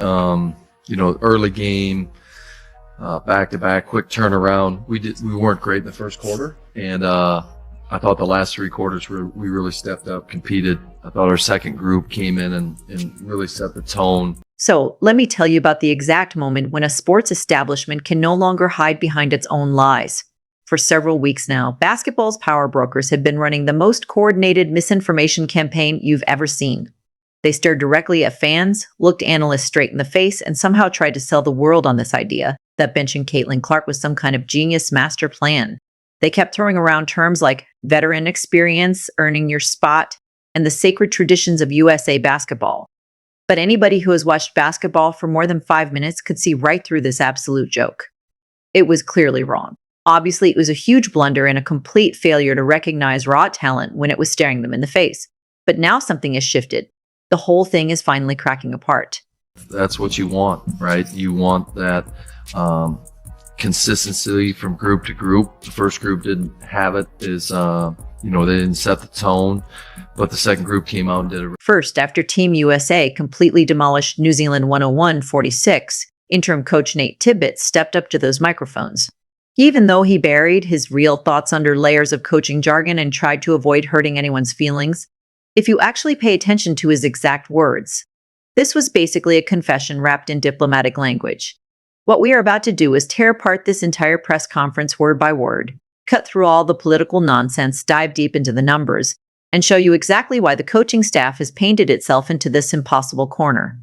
Early game, back-to-back, quick turnaround. We weren't great in the first quarter, and I thought the last three quarters we really stepped up, competed. I thought our second group came in and really set the tone. So let me tell you about the exact moment when a sports establishment can no longer hide behind its own lies. For several weeks now, basketball's power brokers have been running the most coordinated misinformation campaign you've ever seen. They stared directly at fans, looked analysts straight in the face, and somehow tried to sell the world on this idea that benching Caitlin Clark was some kind of genius master plan. They kept throwing around terms like veteran experience, earning your spot, and the sacred traditions of USA basketball. But anybody who has watched basketball for more than 5 minutes could see right through this absolute joke. It was clearly wrong. Obviously, it was a huge blunder and a complete failure to recognize raw talent when it was staring them in the face. But now something has shifted. The whole thing is finally cracking apart. That's what you want, right? You want that consistency from group to group. The first group didn't have it. They didn't set the tone, but the second group came out and did it. First, after Team USA completely demolished New Zealand 101-46, interim coach Nate Tibbetts stepped up to those microphones. Even though he buried his real thoughts under layers of coaching jargon and tried to avoid hurting anyone's feelings, if you actually pay attention to his exact words, this was basically a confession wrapped in diplomatic language. What we are about to do is tear apart this entire press conference word by word, cut through all the political nonsense, dive deep into the numbers, and show you exactly why the coaching staff has painted itself into this impossible corner.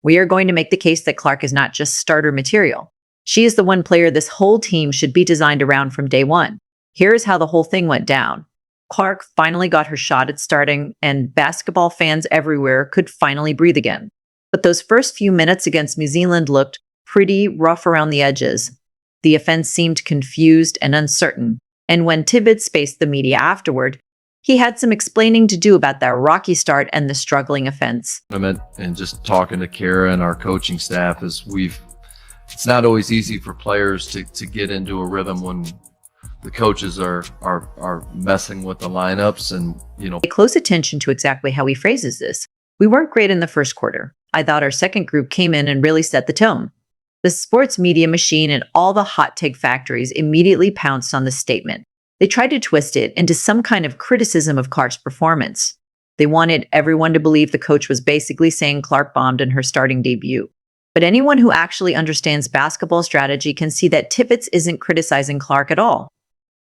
We are going to make the case that Clark is not just starter material. She is the one player this whole team should be designed around from day one. Here is how the whole thing went down. Clark finally got her shot at starting, and basketball fans everywhere could finally breathe again. But those first few minutes against New Zealand looked pretty rough around the edges. The offense seemed confused and uncertain, and when Tibbetts faced the media afterward, he had some explaining to do about that rocky start and the struggling offense. And just talking to Kara and our coaching staff it's not always easy for players to get into a rhythm when the coaches are messing with the lineups and. Pay close attention to exactly how he phrases this. We weren't great in the first quarter. I thought our second group came in and really set the tone. The sports media machine and all the hot take factories immediately pounced on this statement. They tried to twist it into some kind of criticism of Clark's performance. They wanted everyone to believe the coach was basically saying Clark bombed in her starting debut. But anyone who actually understands basketball strategy can see that Tibbetts isn't criticizing Clark at all.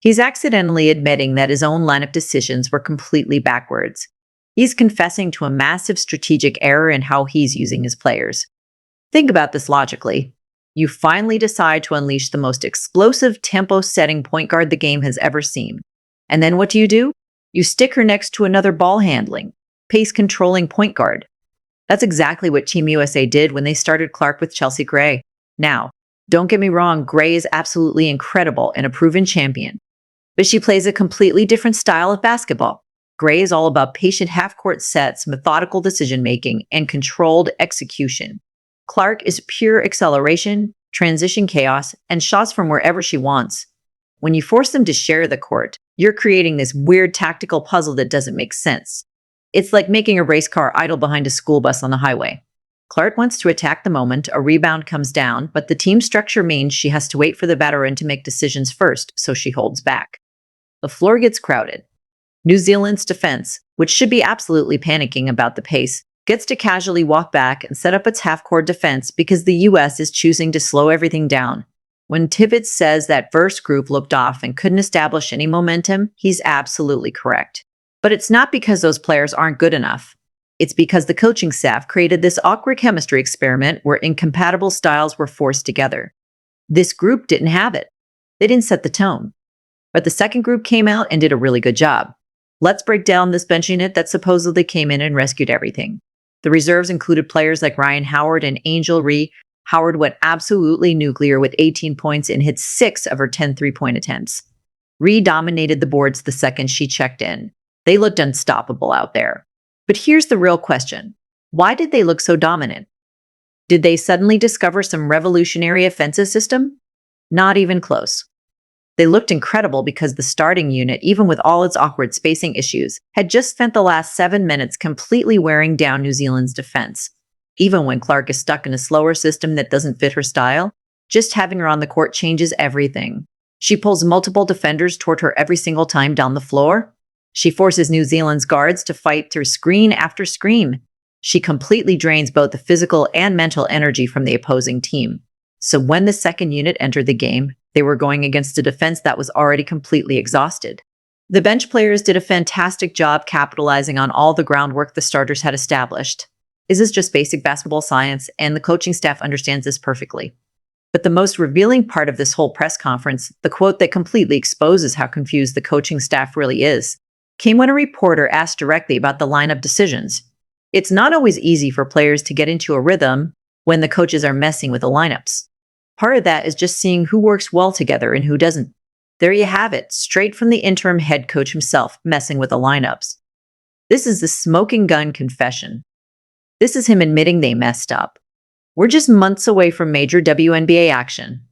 He's accidentally admitting that his own lineup decisions were completely backwards. He's confessing to a massive strategic error in how he's using his players. Think about this logically. You finally decide to unleash the most explosive tempo-setting point guard the game has ever seen. And then what do? You stick her next to another ball-handling, pace-controlling point guard. That's exactly what Team USA did when they started Clark with Chelsea Gray. Now, don't get me wrong, Gray is absolutely incredible and a proven champion. But she plays a completely different style of basketball. Gray is all about patient half-court sets, methodical decision-making, and controlled execution. Clark is pure acceleration, transition chaos, and shots from wherever she wants. When you force them to share the court, you're creating this weird tactical puzzle that doesn't make sense. It's like making a race car idle behind a school bus on the highway. Clark wants to attack the moment a rebound comes down, but the team structure means she has to wait for the veteran to make decisions first, so she holds back. The floor gets crowded. New Zealand's defense, which should be absolutely panicking about the pace, gets to casually walk back and set up its half-court defense because the US is choosing to slow everything down. When Tibbetts says that first group looked off and couldn't establish any momentum, he's absolutely correct. But it's not because those players aren't good enough. It's because the coaching staff created this awkward chemistry experiment where incompatible styles were forced together. This group didn't have it. They didn't set the tone. But the second group came out and did a really good job. Let's break down this bench unit that supposedly came in and rescued everything. The reserves included players like Ryan Howard and Angel Ree. Howard went absolutely nuclear with 18 points and hit 6 of her 10 three-point attempts. Ree dominated the boards the second she checked in. They looked unstoppable out there. But here's the real question. Why did they look so dominant? Did they suddenly discover some revolutionary offensive system? Not even close. They looked incredible because the starting unit, even with all its awkward spacing issues, had just spent the last 7 minutes completely wearing down New Zealand's defense. Even when Clark is stuck in a slower system that doesn't fit her style, just having her on the court changes everything. She pulls multiple defenders toward her every single time down the floor. She forces New Zealand's guards to fight through screen after screen. She completely drains both the physical and mental energy from the opposing team. So when the second unit entered the game, they were going against a defense that was already completely exhausted. The bench players did a fantastic job capitalizing on all the groundwork the starters had established. This is just basic basketball science, and the coaching staff understands this perfectly. But the most revealing part of this whole press conference, the quote that completely exposes how confused the coaching staff really is, came when a reporter asked directly about the lineup decisions. It's not always easy for players to get into a rhythm when the coaches are messing with the lineups. Part of that is just seeing who works well together and who doesn't. There you have it, straight from the interim head coach himself, messing with the lineups. This is the smoking gun confession. This is him admitting they messed up. We're just months away from major WNBA action.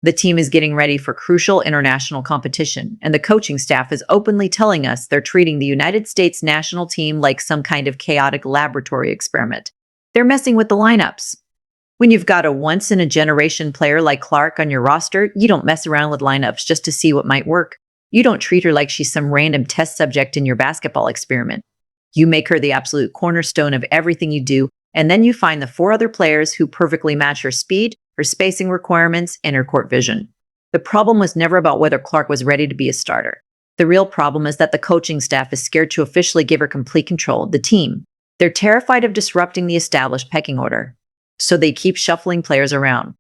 The team is getting ready for crucial international competition, and the coaching staff is openly telling us they're treating the United States national team like some kind of chaotic laboratory experiment. They're messing with the lineups. When you've got a once-in-a-generation player like Clark on your roster, you don't mess around with lineups just to see what might work. You don't treat her like she's some random test subject in your basketball experiment. You make her the absolute cornerstone of everything you do, and then you find the 4 other players who perfectly match her speed, her spacing requirements, and her court vision. The problem was never about whether Clark was ready to be a starter. The real problem is that the coaching staff is scared to officially give her complete control of the team. They're terrified of disrupting the established pecking order. So they keep shuffling players around,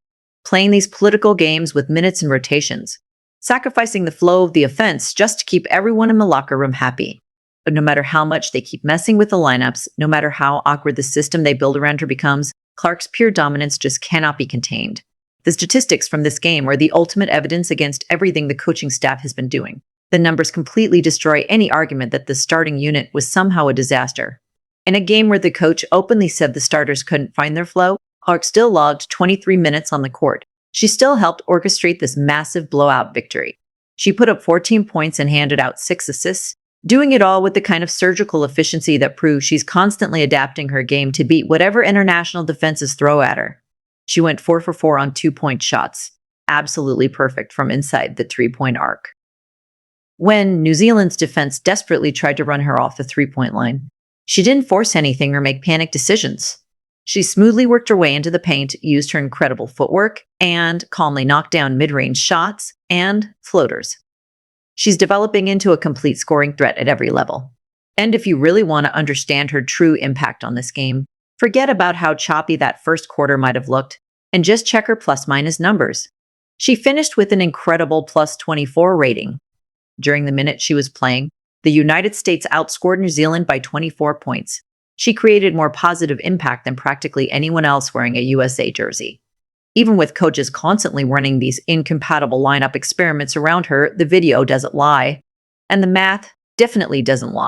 playing these political games with minutes and rotations, sacrificing the flow of the offense just to keep everyone in the locker room happy. But no matter how much they keep messing with the lineups, no matter how awkward the system they build around her becomes, Clark's pure dominance just cannot be contained. The statistics from this game are the ultimate evidence against everything the coaching staff has been doing. The numbers completely destroy any argument that the starting unit was somehow a disaster. In a game where the coach openly said the starters couldn't find their flow, Clark still logged 23 minutes on the court. She still helped orchestrate this massive blowout victory. She put up 14 points and handed out 6 assists, doing it all with the kind of surgical efficiency that proves she's constantly adapting her game to beat whatever international defenses throw at her. She went 4 for 4 on 2-point shots, absolutely perfect from inside the 3-point arc. When New Zealand's defense desperately tried to run her off the 3-point line, she didn't force anything or make panic decisions. She smoothly worked her way into the paint, used her incredible footwork, and calmly knocked down mid-range shots and floaters. She's developing into a complete scoring threat at every level. And if you really want to understand her true impact on this game, forget about how choppy that first quarter might have looked, and just check her plus-minus numbers. She finished with an incredible plus 24 rating. During the minute she was playing, the United States outscored New Zealand by 24 points. She created more positive impact than practically anyone else wearing a USA jersey. Even with coaches constantly running these incompatible lineup experiments around her, the video doesn't lie. And the math definitely doesn't lie.